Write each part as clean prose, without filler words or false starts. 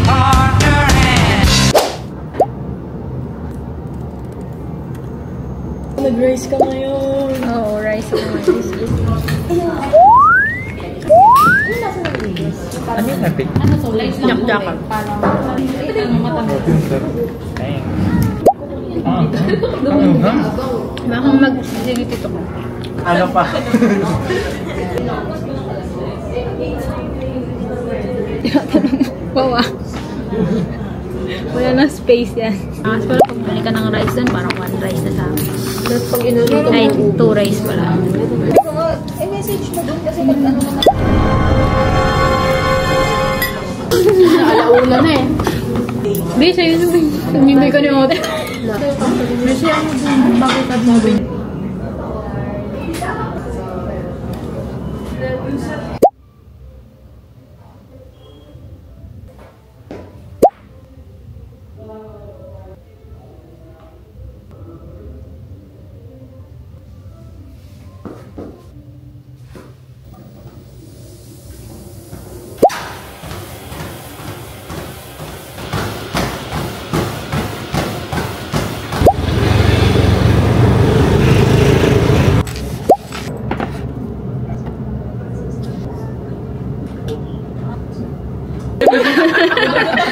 partner and nag-rice ka ngayon. Oo, rice ako ngayon. Ano yung napik? Ano to? Yak-yakan. Parang Ayun. Ano ba? Bakang mag-sigit ito ko. Ano pa? Wow ah. Wala nang space yan. Pero pag bali ka ng rice dun, parang 1 rice na sa akin. pag inulit Ay, 2 rice pala. message mo dun kasi pag ano na alaula na eh. Hindi, sa'yo naman. Nagmimay ka ni Ote. May siya mo dun bakit at mo dun.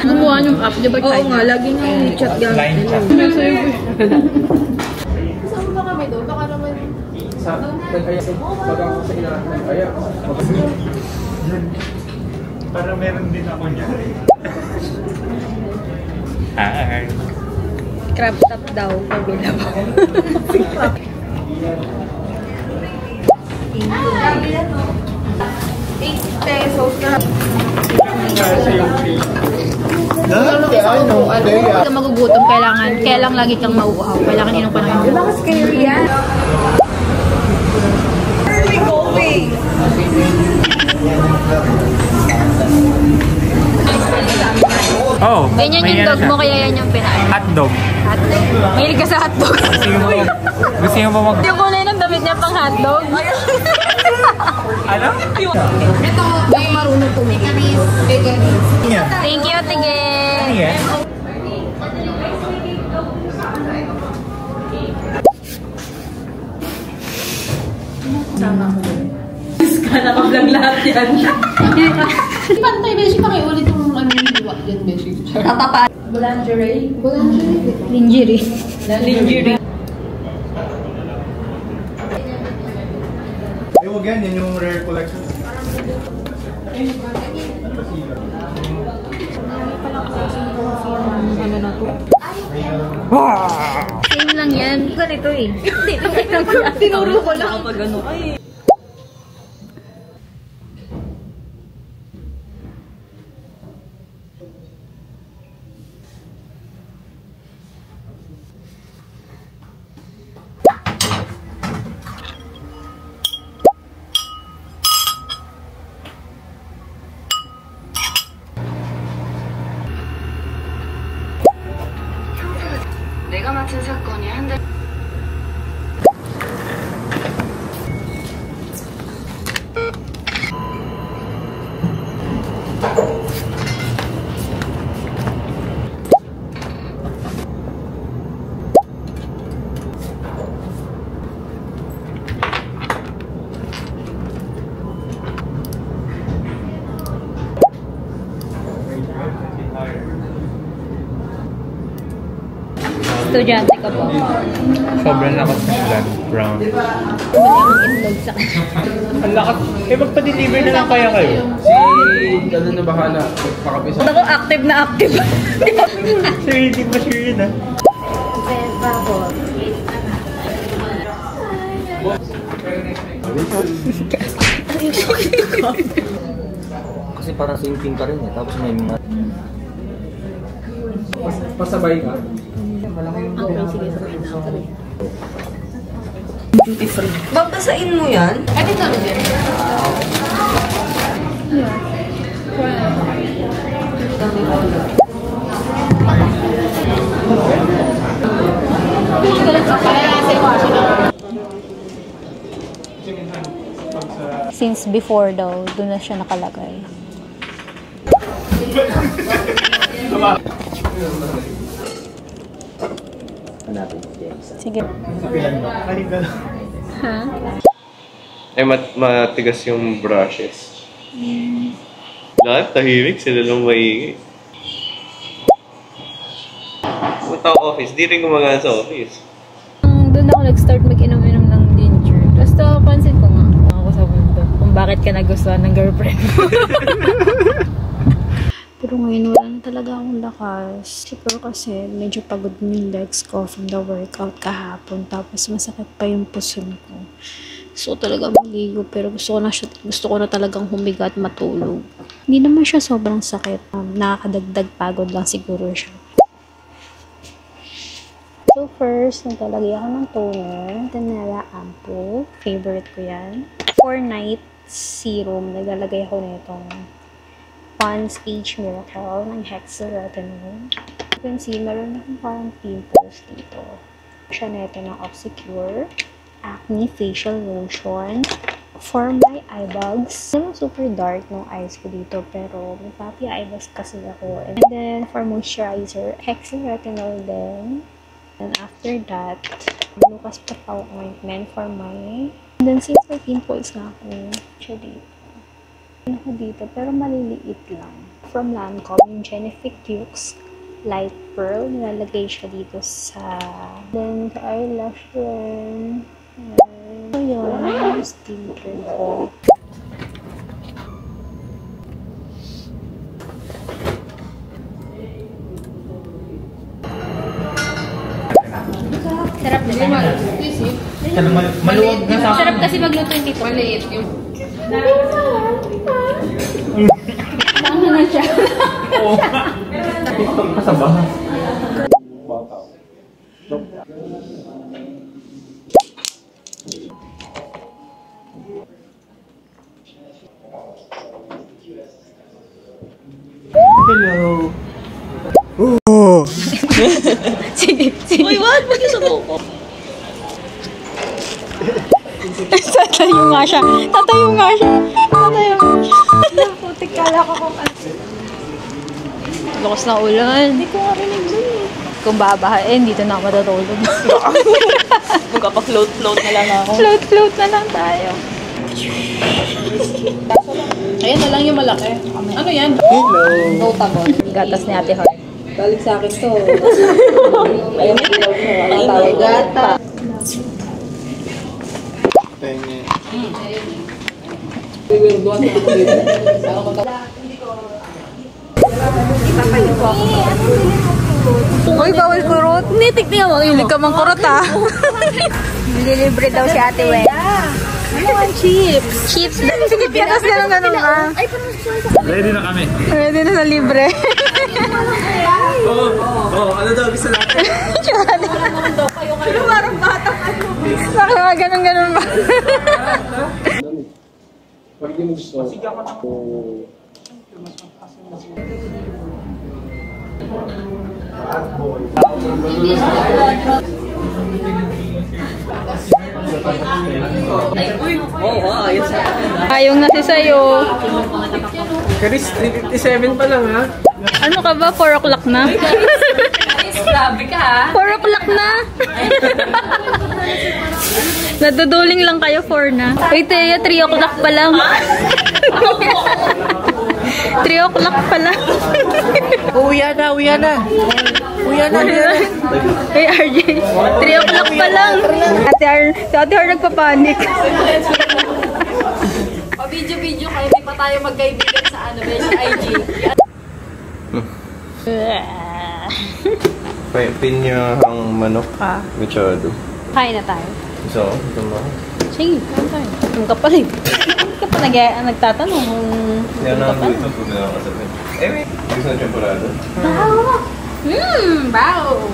Gumawa yung app, di ba? Oo nga, lagi nga yung chat yan. Line chat. Saan ba kami doon? Baka naman Sa nag-aya pag ako sa ilan nag-aya Para meron din ako niya. Hi. Crab top daw. Pabila ba? pesos na. Hindi ka magugutom, kailangan lagi kang mauuhaw. Kailangan inom pa ng inom. Diba scary yan? Where are we going? Oh, Ganyan yung dog mo, kaya yan yung pinaan. Hotdog. Hotdog. Mahilig ka sa hotdog. Gusto mo ba mag... Yung kulay ng damit niya pang hotdog. Ano? Ito, may marunong tumigil. Thank you, Tige. Ano yan? Sama ko. Naka-vlog lahat yan. Pantay, Beshi, pakiulit yung ano yung diwa yan, Beshi. Tatapa. Boulangerie? Boulangerie. Lingerie. Lingerie. Eh, wag yan. Yan yung rare collection. Ano na to? Same lang yan. Ganito eh. Tinuro ko lang. Kapag ano ay. 내가 맡은 사건이 한 달... Estudyante ka po. Sobrang lakas ng blood brown. Ang itlog sa Ang lakas. Eh, magpa-deliver na lang kaya kayo. Si ano na bahala. Pakapisa. ako active na active. Sir, hindi ba sure yun ah? Kasi parang sinking ka rin eh, tapos may mga... Pasabay ka. Okay, sige, sabay na ako. Duty free. Babasain mo yan? Ay, ito na din. Since before daw, doon na siya nakalagay. Sige. Ha? Ay, matigas yung brushes. Lahat tahimik, sila lang maingay. Punta ako office, di rin gumagana sa office. Doon ako nag-start mag-inom-inom ng ginger. Tapos napansin ko nga, ako sa mundo, kung bakit ka nagustuhan ng girlfriend mo. Pero ngayon wala na talaga akong lakas. Siguro kasi medyo pagod yung legs ko from the workout kahapon. Tapos masakit pa yung puson ko. So talaga maligo, pero gusto ko na talagang humiga at matulog. Hindi naman siya sobrang sakit. Nakakadagdag pagod lang siguro siya. So first, naglalagay ako ng toner. Danela Ampoule. Favorite ko yan. For night serum, naglalagay ako nitong Pond's Age Miracle ng Hexaretinol. You can see, meron akong parang pimples dito. Siya nito ng Oxycure Acne Facial Lotion. For my eye bags, naman super dark ng eyes ko dito, pero may puppy eye bags kasi ako. And then, for moisturizer, Hexaretinol din. And after that, Lucas Pataw ointment for my... And then, since may pimples na ako, siya dito, pero maliliit lang. From Lancome, yung Genifique Dukes Light Pearl, nilalagay siya dito sa... Then, sa eyelash rin. So, yun, yung skincare ko. Sarap na ba? Maluwag na sa Sarap kasi magluto yung tipo. Maliit yung... Tama na siya. Oo. Kasabahan. Hello. Sige. Uy, wag! Wag yung sabaw ko. Tatayo nga siya. Putik, kala ko kung ano. Lakas na ulan. Hindi ko nga rinig dun eh. Kung babahain, dito na ako matutulog. Magkapa-float-float na lang ako. Float na lang tayo. Ayan na lang yung malaki. Ano yan? Hello. Notable. Gatas ni Ate Hart. Balik sa akin to. Ayun yung tawag gata. Tingin. Weirduan na ako dito. Uy, bawal kurot. Hindi, tignan mo. Hindi ka mang kurot ah. Nililibre daw si Ate Wen. Ano ang chips? Chips. Sige, piatas na lang ganun ah. Ready na kami. Ready na sa libre. Oo, ano daw gusto natin? Pero parang batang ano. Bakit mga ganun ba? Pag di mo gusto, Ayong nasi sa'yo. Chris, 357 pa lang ha? Ano ka ba? 4 o'clock na? Grabe ka ha? 4 o'clock na? Naduduling lang kayo 4 na. Wait, Teya, 3 o'clock pa lang. 3 o'clock pa lang. Uya na. Hey, RJ. 3 o'clock pa lang. Si Ate Har nagpapanik. Video kayo, di pa tayo magkaibigan sa ano, sa IG. Pinyahang manok. Machado. Kain na tayo. So, ito mo. Sige, kain tayo. Ang kapal eh. Hindi ka pa nagtatanong kung... Yan ang gusto ko na kasabi. Wait. Gusto na temporada. Wow!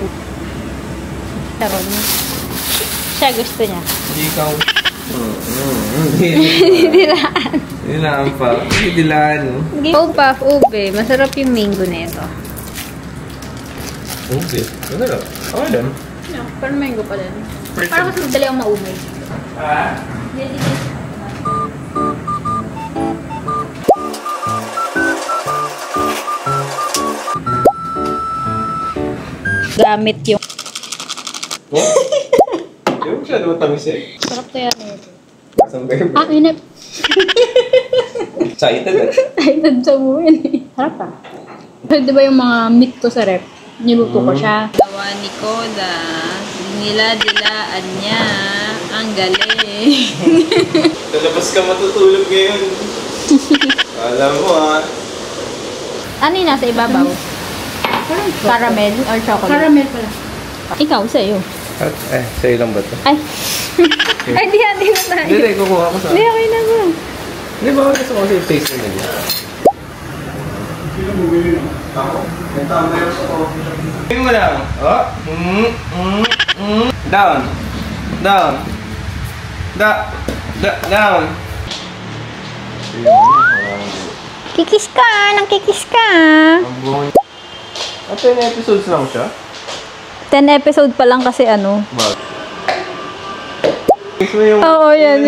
Taron. Siya gusto niya. Hindi ikaw. Dilaan. Dilaan. Oh, puff ube. Masarap yung mango na ito. Okay. Masarap. Okay lang. Parang mango pa din. Parang mas madali ang maumay. gamit yung... Hindi mo siya tamis eh. Sarap to yan. Masang ba yun? Inip. Excited eh. Excited sa buhay eh. Sarap ah. Di ba yung mga meat ko sa rep? Niluto ko siya. Gawa ni Koda. Nila-dilaan niya. Ang galing. Lalabas ka matutulog ngayon. Alam mo ah. Ano yung nasa ibabaw? Caramel or chocolate? Caramel pala. Ikaw, sa'yo. Sa'yo lang ba ito? Ay. Ay, di na tayo. Hindi, kukuha ko sa... Hindi, okay na ba? Hindi ba gusto ko kasi yung taste na niya? Tingin mo lang. Oh. Down. Down. Down. Kikis ka! Nang kikis ka! At 10 episodes lang siya? 10 episode pa lang kasi ano. Wow. Kiss mo yung... Oo, yan.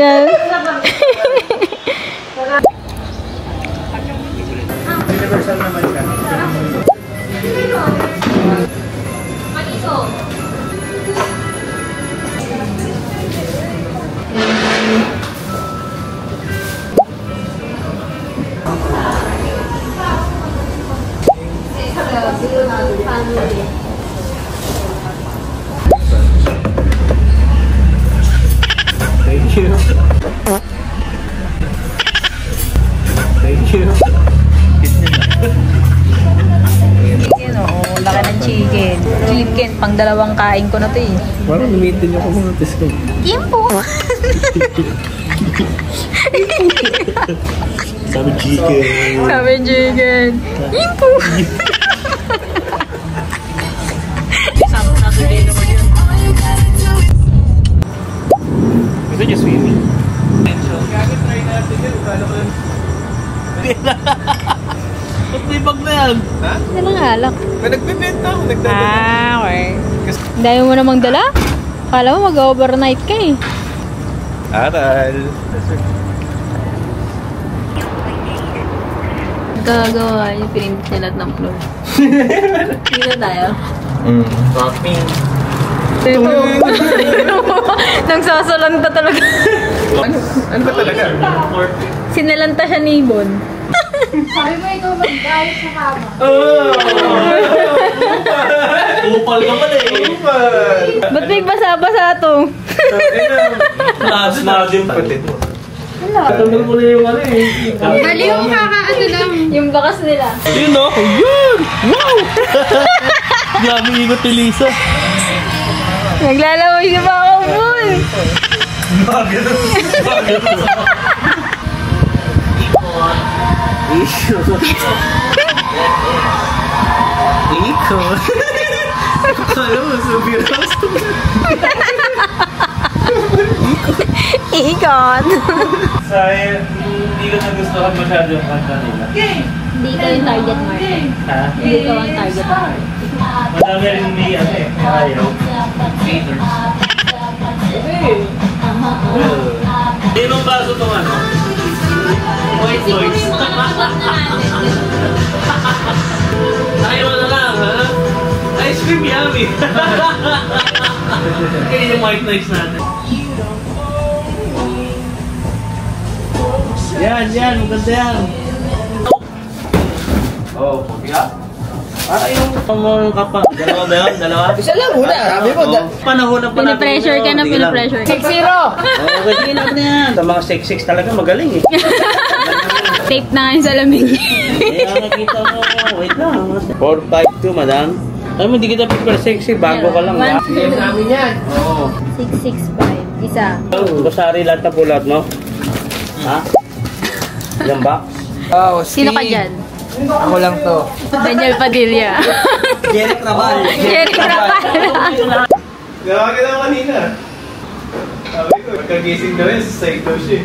Universal naman siya. Thank you. Thank you. Chicken, oo. Laki ng chicken. Chicken, pang dalawang kain ko na to eh. Parang lumitin yung kumuntis ko. Impo! Sabi chicken. Sabi chicken. Impo! Gusto niya swimming? Ba't may bag na yan? Ha? Yan ang alak. May nagbibenta ako. Nagdadala. Okay. Dahil mo namang dala? Kala mo mag-overnight ka eh. Aral. Gagawa yung pinindot niya lahat ng floor. Hindi na tayo. Topping. Nang sasalanta talaga. Ano ba talaga? Sinalanta siya ni Ibon. Sabi mo ikaw mag-diet sa kama. Upal ka pala eh. Upal! Ba't may basa-basa to? Nadim Patid. Tanggal mo na yung ano eh. Bali yung kakaano lang. Yung bakas nila. Yun o. Yun! Wow! Grabe ikot ni Lisa. Naglalaway si Baka Moon. Ikot. Alam mo, subiras. Ikot. Sayang, hindi ko nagustuhan masyado yung kanta nila. Hindi ka yung target market. Ha? Hindi ka ang target market. Madami rin may ano eh. Ayaw. Haters. Ibang baso itong ano? White noise. Ayaw na lang, ha? Ice cream yummy. Kaya yung white noise natin. Yan, maganda yan. Oh, yeah? Yung pamorong ka pa. Dalawa ba yun? Dalawa? Isa lang muna. Sabi mo. Panahon na pa natin. Pinipressure ka na, pinipressure ka. 6-0! Okay, sige na yan. Sa mga 6-6 talaga magaling eh. Tape na nga yung salamin. Kaya nakita mo, wait lang. 4-5-2, madam. Alam mo, hindi kita prepare sexy. Bago ka lang ba? Game namin yan. Oo. 665. Isa. Rosary lahat na pulat mo? Ha? Yan ba? Oh, Sino ka dyan? Ako lang to. Daniel Padilla. Jeric Rabal. Jerry Rapal. Gawa ka na kanina. Sabi ko, pagkagising daw yun, sa side daw siya.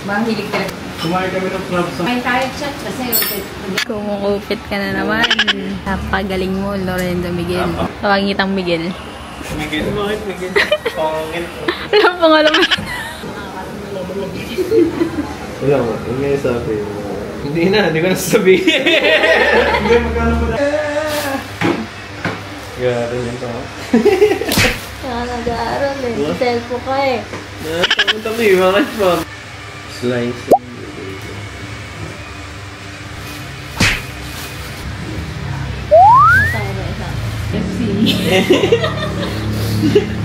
Mahilig ka. Kumain kami ng club sa... May kahit chat kasi. Kumukupit ka na naman. Napagaling mo, Lorenzo Miguel. Tawagitang Miguel. Miguel. Bakit Miguel? Pangit. Ano pangalan mo? Wala mo, yun nga yung sabi. Hindi ko na sasabihin. Hindi, magkano mo na. Nag-aaral yan pa. Kaya nag-aaral eh. Selfo ka eh. Tama yung mga pa. Slice. Masaya ba isa? FC.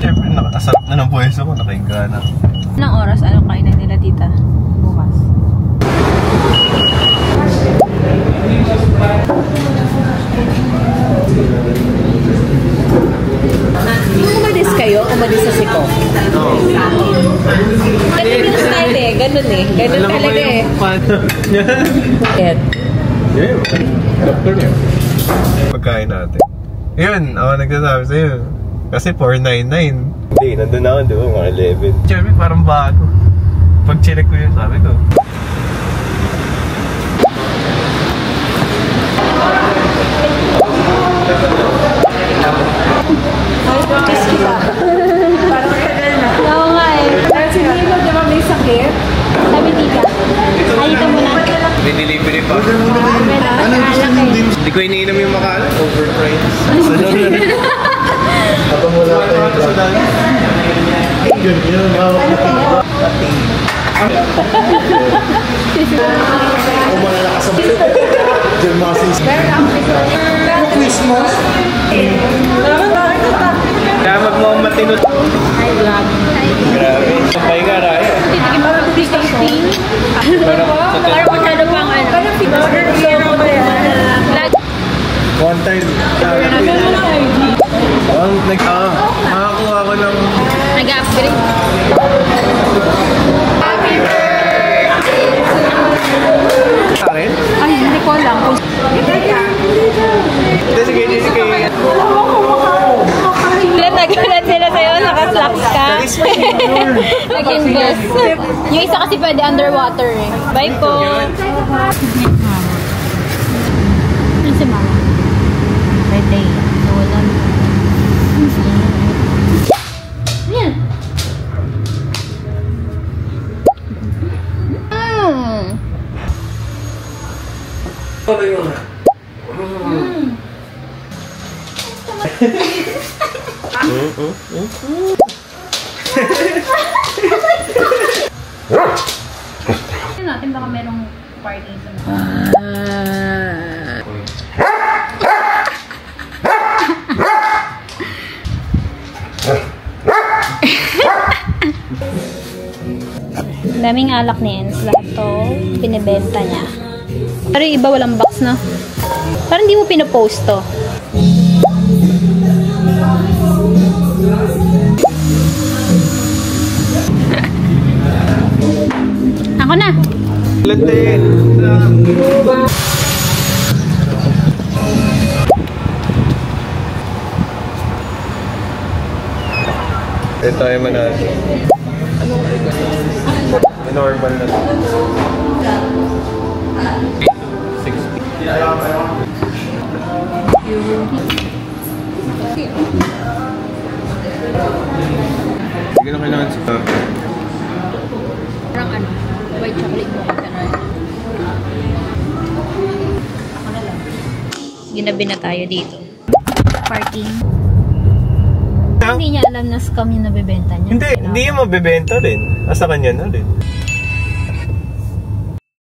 Siyempre, nakasarap na ng pwesto ko. Nakainga na. Anong oras? Anong kainan nila tita? Bukas. Umadis kayo? Umadis sa siko? Oo. Ganun yung style eh. Ganun eh. Ganun talaga eh. Yeah. Doctor niya. Pagkain natin. Yun, ako nagsasabi sa'yo. Kasi 499. Hindi, nandun ako, di ba? Mga 11. Siyempre, parang bago. Pag-check ko yun, sabi ko. Oo nga eh. Hindi mo diba may sakit? Sabi tita. Ay, ito muna. May delivery pa. Hindi ko iniinom yung makalat. Overpriced. Ako mula tayo. Yun, hawak na tayo. Umalalakas ang Diyan masis. Christmas. Kaya magmukhang matinod. Hi, vlog. Grabe. Sabay nga raya. Titikin ba ng fish tasting? Parang masyado pang ano. Parang order zero ba yan? One time. Makakuha ko ng... Nag-upgrade. Akin? Ay, hindi ko alam. Sige. Nagulat sila sa'yo, naka-slacks ka. Naging best. Yung isa kasi pwede underwater eh. Bye po. Ano si mama? Birthday. Nawalan. Yan. Natin baka merong party sa daming alak ni Ens. Lahat to binibenta niya. Pero yung iba walang box na. Parang hindi mo pinopost to. Ako na. Late. Ito ay manalo. Normal na. 60. Sige na kailangan sa Parang ano, white chocolate mo kita na. Ako na lang. Ginabi na tayo dito. Parking. Hindi niya alam na scam yung nabibenta niya. Hindi yung mabibenta rin. Asa kanya na rin.